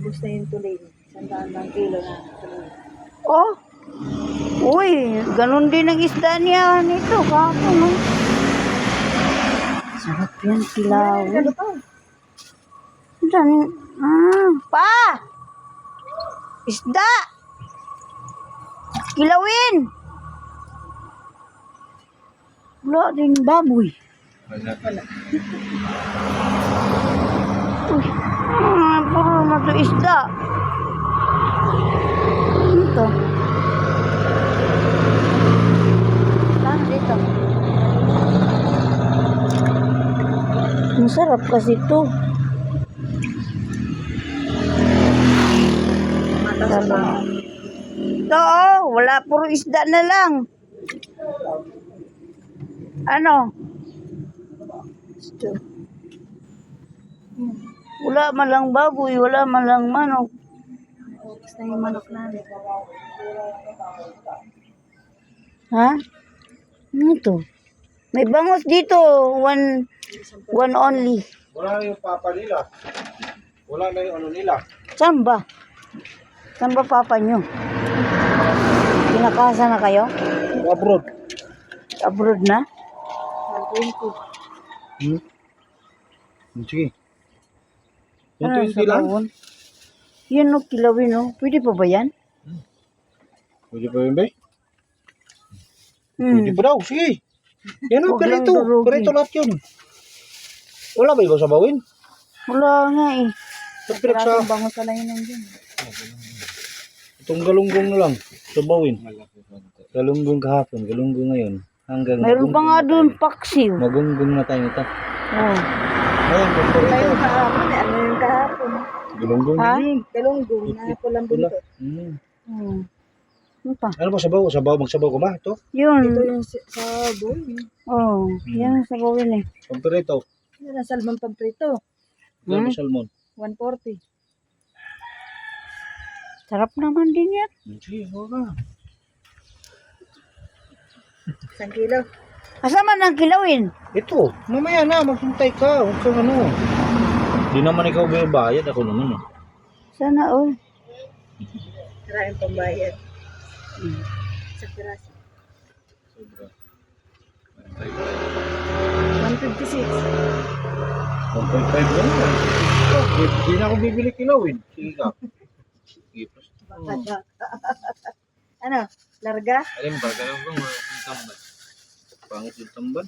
ubos na yung tuloy. 100 ng kilo na tuloy. Oh. Uy, ganun din ang isda niya nito. Kapon, no? Sarap yan, kilawin. Diyan. Pa! Isda! Kilawin! Wala din baboy. Wala. Uy, puro na ito isda. Ito. Saan dito? Masarap kasi ito. Masarap. Ito, oh, wala, puro isda na lang. Ano? Ito. Wala man lang baboy, wala man lang manok. Ubos na yung manok namin. Ha? Ano to? May bangus dito. One only. Wala na yung papa nila. Wala na yung ano nila. Saan ba? Saan ba papa nyo? Kinakasa na kayo? Abroad. Abroad na? 120. Sige. Ano 120 sa lang. bawon? Yan o, kilawin o. Pwede pa ba yan? Pwede pa yun ba? Hmm. Pwede pa daw. Sige. Yan o, Huwag lang perito. durugin. Perito lahat yun. Wala ba iba sa bawin? Wala nga eh. Sa pinagsa. Karatong bango sa layo nandiyan. Itong galunggong na lang. Sa bawin. Galunggong kahapon. Galunggong ngayon. Hanggang Mayroon pa nga doon paksiw. magunggong na tayo nito. Oh. Ayan, Wala yung kahapon. Ano yung kahapon? galunggong Ha? yun. Galunggong na pulang Pula. buntot. Ano pa? Ano ba sabaw? Sabaw, magsabaw ka ba? Ito? Yun. Ito yung sa bowl. Oh. Yan sa bawin eh. Pamperito. Yan ang salmon pamprito. Gano salmon. 140. Sarap naman din yan. Sige, wala. 1 kilo. Asa man ang kilawin? Ito, mamaya na, maghintay ka. Huwag kang ano. Di naman ikaw bayad, ako naman. Sana all. Maraming pambayad. Sa piraso. Sobra. 156. 1.5 lang. Di na ako bibili kilawin. Sige ka. Sige, plus. Ano? Larga? Alin ba? Ganun ba? Tambal. Pangit yung tambal.